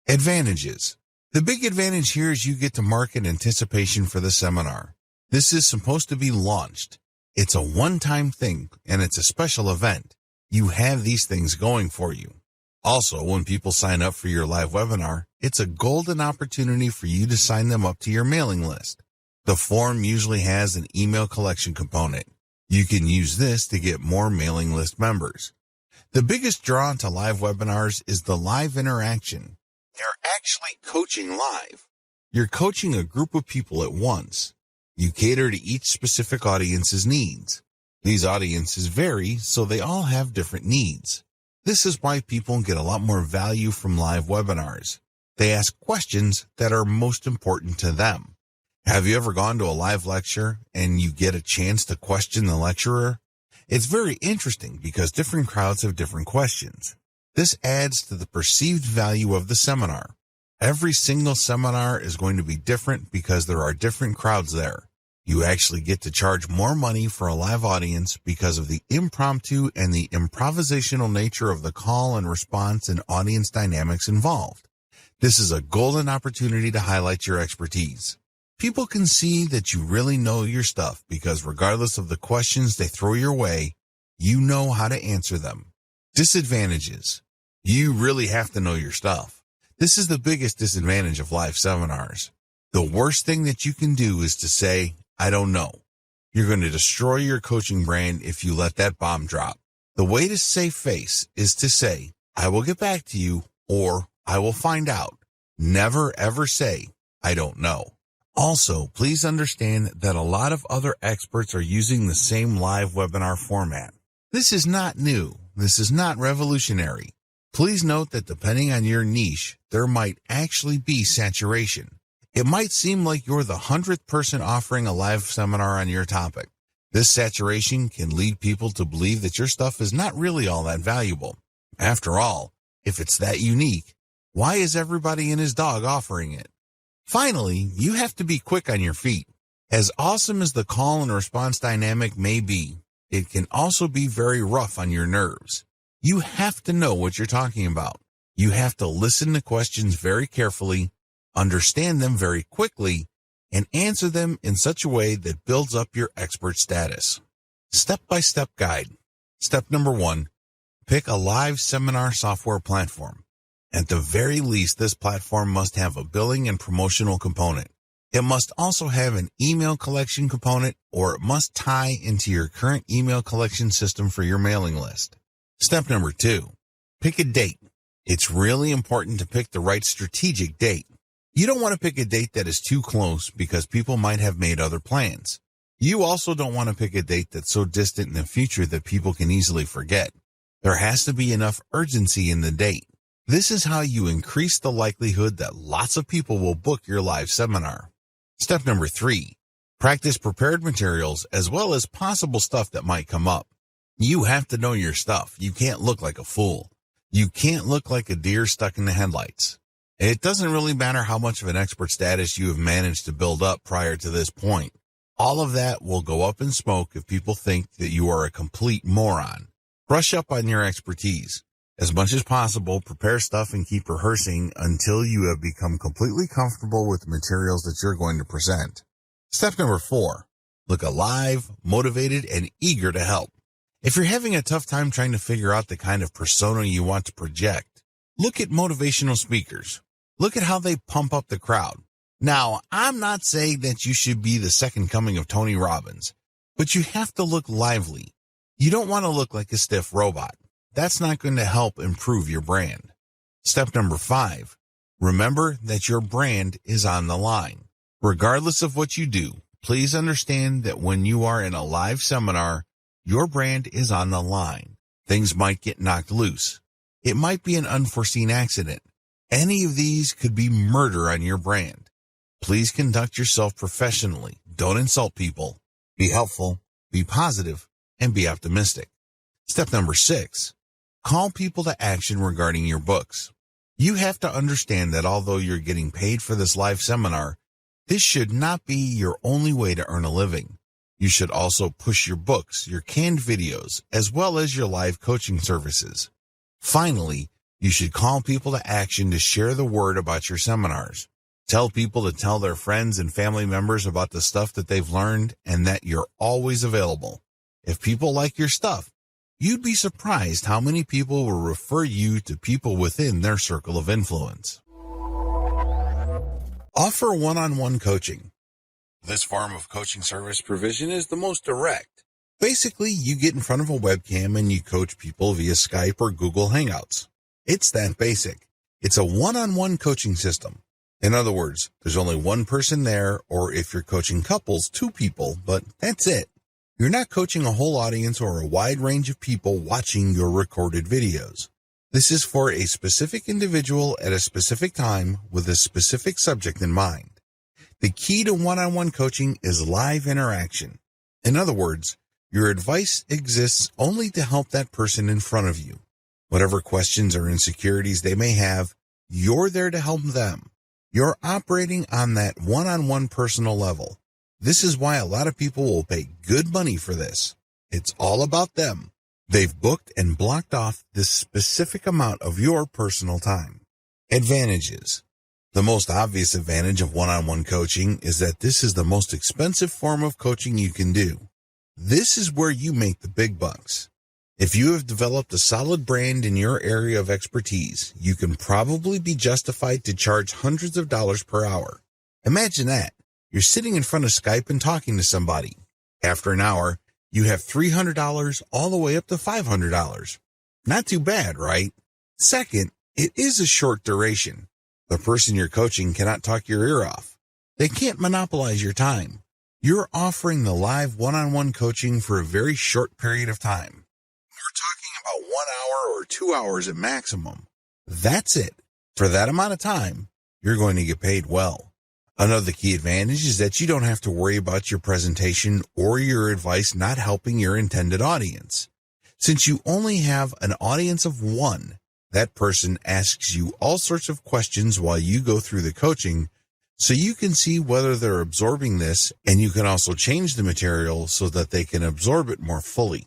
Advantages. The big advantage here is you get to market anticipation for the seminar. This is supposed to be launched. It's a one-time thing, and it's a special event. You have these things going for you. Also, when people sign up for your live webinar, it's a golden opportunity for you to sign them up to your mailing list. The form usually has an email collection component. You can use this to get more mailing list members. The biggest draw to live webinars is the live interaction. They're actually coaching live. You're coaching a group of people at once. You cater to each specific audience's needs. These audiences vary, so they all have different needs. This is why people get a lot more value from live webinars. They ask questions that are most important to them. Have you ever gone to a live lecture and you get a chance to question the lecturer? It's very interesting because different crowds have different questions. This adds to the perceived value of the seminar. Every single seminar is going to be different because there are different crowds there. You actually get to charge more money for a live audience because of the impromptu and the improvisational nature of the call and response and audience dynamics involved. This is a golden opportunity to highlight your expertise. People can see that you really know your stuff because regardless of the questions they throw your way, you know how to answer them. Disadvantages. You really have to know your stuff. This is the biggest disadvantage of live seminars. The worst thing that you can do is to say, I don't know. You're going to destroy your coaching brand if you let that bomb drop. The way to save face is to say, I will get back to you, or I will find out. Never ever say, I don't know. Also, please understand that a lot of other experts are using the same live webinar format. This is not new. This is not revolutionary. Please note that depending on your niche, there might actually be saturation. It might seem like you're the 100th person offering a live seminar on your topic. This saturation can lead people to believe that your stuff is not really all that valuable. After all, if it's that unique, why is everybody and his dog offering it? Finally, you have to be quick on your feet. As awesome as the call and response dynamic may be, it can also be very rough on your nerves. You have to know what you're talking about. You have to listen to questions very carefully, understand them very quickly, and answer them in such a way that builds up your expert status. Step-by-step guide. Step number 1, pick a live seminar software platform. At the very least, this platform must have a billing and promotional component. It must also have an email collection component, or it must tie into your current email collection system for your mailing list. Step number 2, pick a date. It's really important to pick the right strategic date. You don't want to pick a date that is too close because people might have made other plans. You also don't want to pick a date that's so distant in the future that people can easily forget. There has to be enough urgency in the date. This is how you increase the likelihood that lots of people will book your live seminar. Step number 3, practice prepared materials as well as possible stuff that might come up. You have to know your stuff. You can't look like a fool. You can't look like a deer stuck in the headlights. It doesn't really matter how much of an expert status you have managed to build up prior to this point. All of that will go up in smoke if people think that you are a complete moron. Brush up on your expertise. As much as possible, prepare stuff and keep rehearsing until you have become completely comfortable with the materials that you're going to present. Step number 4, look alive, motivated, and eager to help. If you're having a tough time trying to figure out the kind of persona you want to project, look at motivational speakers. Look at how they pump up the crowd. Now, I'm not saying that you should be the second coming of Tony Robbins, but you have to look lively. You don't want to look like a stiff robot. That's not going to help improve your brand. Step number 5, remember that your brand is on the line. Regardless of what you do, please understand that when you are in a live seminar, your brand is on the line. Things might get knocked loose. It might be an unforeseen accident. Any of these could be murder on your brand. Please conduct yourself professionally. Don't insult people. Be helpful, be positive, and be optimistic. Step number 6, call people to action regarding your books. You have to understand that although you're getting paid for this live seminar, this should not be your only way to earn a living. You should also push your books, your canned videos, as well as your live coaching services. Finally, you should call people to action to share the word about your seminars. Tell people to tell their friends and family members about the stuff that they've learned and that you're always available. If people like your stuff, you'd be surprised how many people will refer you to people within their circle of influence. Offer one-on-one coaching. This form of coaching service provision is the most direct. Basically, you get in front of a webcam and you coach people via Skype or Google Hangouts. It's that basic. It's a one-on-one coaching system. In other words, there's only one person there, or if you're coaching couples, 2 people, but that's it. You're not coaching a whole audience or a wide range of people watching your recorded videos. This is for a specific individual at a specific time with a specific subject in mind. The key to one-on-one coaching is live interaction. In other words, your advice exists only to help that person in front of you. Whatever questions or insecurities they may have, you're there to help them. You're operating on that one-on-one personal level. This is why a lot of people will pay good money for this. It's all about them. They've booked and blocked off this specific amount of your personal time. Advantages. The most obvious advantage of one-on-one coaching is that this is the most expensive form of coaching you can do. This is where you make the big bucks. If you have developed a solid brand in your area of expertise, you can probably be justified to charge hundreds of dollars per hour. Imagine that. You're sitting in front of Skype and talking to somebody. After an hour, you have $300 all the way up to $500. Not too bad, right? Second, it is a short duration. The person you're coaching cannot talk your ear off. They can't monopolize your time. You're offering the live one-on-one coaching for a very short period of time. We're talking about 1 hour or 2 hours at maximum. That's it. For that amount of time, you're going to get paid well. Another key advantage is that you don't have to worry about your presentation or your advice not helping your intended audience. Since you only have an audience of 1, that person asks you all sorts of questions while you go through the coaching, so you can see whether they're absorbing this, and you can also change the material so that they can absorb it more fully.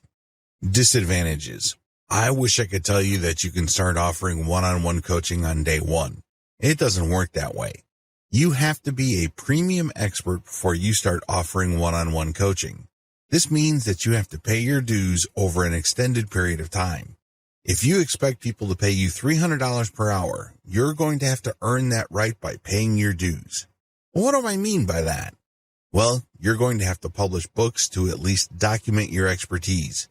Disadvantages. I wish I could tell you that you can start offering one-on-one coaching on day 1. It doesn't work that way. You have to be a premium expert before you start offering one-on-one coaching. This means that you have to pay your dues over an extended period of time. If you expect people to pay you $300 per hour, you're going to have to earn that right by paying your dues. What do I mean by that? Well, you're going to have to publish books to at least document your expertise.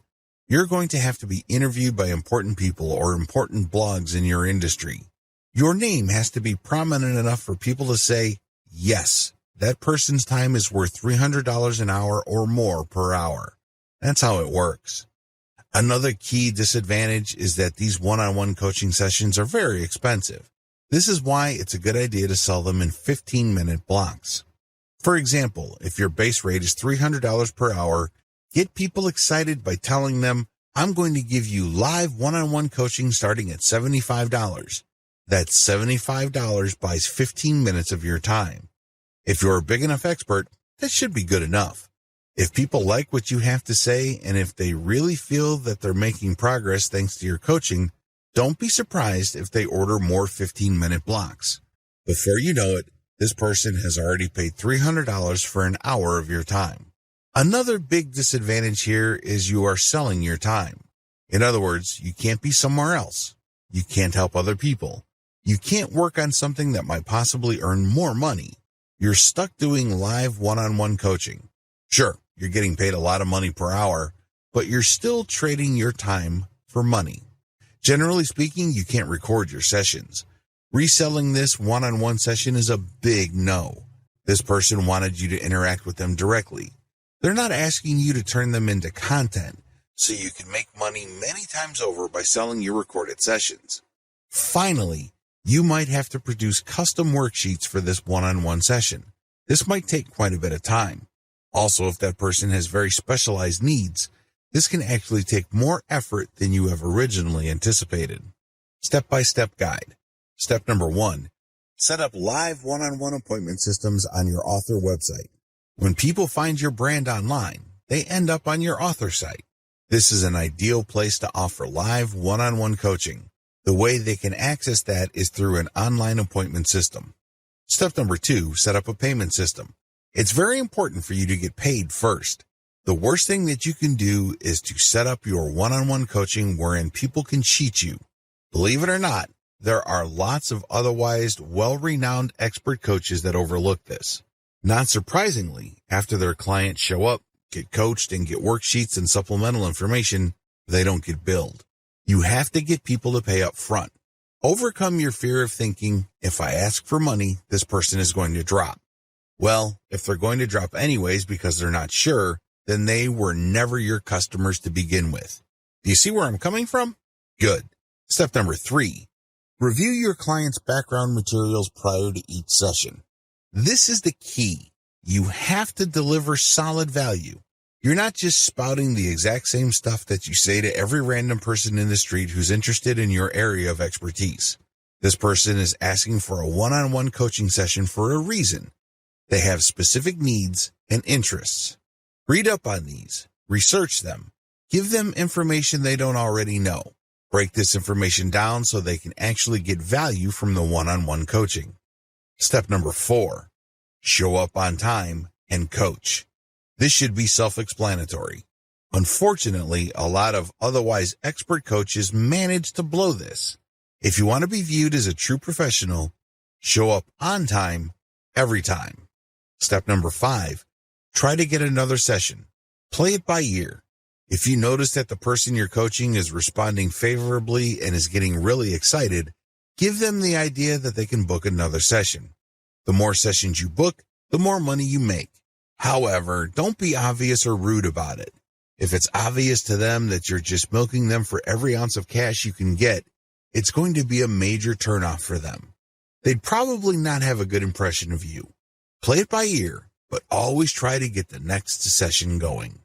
You're going to have to be interviewed by important people or important blogs in your industry. Your name has to be prominent enough for people to say, yes, that person's time is worth $300 an hour or more per hour. That's how it works. Another key disadvantage is that these one-on-one coaching sessions are very expensive. This is why it's a good idea to sell them in 15-minute blocks. For example, if your base rate is $300 per hour, get people excited by telling them, I'm going to give you live one-on-one coaching starting at $75. That's $75 buys 15 minutes of your time. If you're a big enough expert, that should be good enough. If people like what you have to say, and if they really feel that they're making progress thanks to your coaching, don't be surprised if they order more 15-minute blocks. Before you know it, this person has already paid $300 for an hour of your time. Another big disadvantage here is you are selling your time. In other words, you can't be somewhere else. You can't help other people. You can't work on something that might possibly earn more money. You're stuck doing live one-on-one coaching. Sure, you're getting paid a lot of money per hour, but you're still trading your time for money. Generally speaking, you can't record your sessions. Reselling this one-on-one session is a big no. This person wanted you to interact with them directly. They're not asking you to turn them into content, so you can make money many times over by selling your recorded sessions. Finally, you might have to produce custom worksheets for this one-on-one session. This might take quite a bit of time. Also, if that person has very specialized needs, this can actually take more effort than you have originally anticipated. Step-by-step guide. Step number 1, set up live one-on-one appointment systems on your author website. When people find your brand online, they end up on your author site. This is an ideal place to offer live one-on-one coaching. The way they can access that is through an online appointment system. Step number 2, set up a payment system. It's very important for you to get paid first. The worst thing that you can do is to set up your one-on-one coaching wherein people can cheat you. Believe it or not, there are lots of otherwise well-renowned expert coaches that overlook this. Not surprisingly, after their clients show up, get coached, and get worksheets and supplemental information, they don't get billed. You have to get people to pay up front. Overcome your fear of thinking, if I ask for money, this person is going to drop. Well, if they're going to drop anyways because they're not sure, then they were never your customers to begin with. Do you see where I'm coming from? Good. Step number 3, review your client's background materials prior to each session. This is the key. You have to deliver solid value. You're not just spouting the exact same stuff that you say to every random person in the street who's interested in your area of expertise. This person is asking for a one-on-one coaching session for a reason. They have specific needs and interests. Read up on these, research them, give them information they don't already know. Break this information down so they can actually get value from the one-on-one coaching. Step number 4, show up on time and coach. This should be self-explanatory. Unfortunately, a lot of otherwise expert coaches manage to blow this. If you want to be viewed as a true professional, show up on time every time. Step number 5, try to get another session. Play it by ear. If you notice that the person you're coaching is responding favorably and is getting really excited, give them the idea that they can book another session. The more sessions you book, the more money you make. However, don't be obvious or rude about it. If it's obvious to them that you're just milking them for every ounce of cash you can get, it's going to be a major turnoff for them. They'd probably not have a good impression of you. Play it by ear, but always try to get the next session going.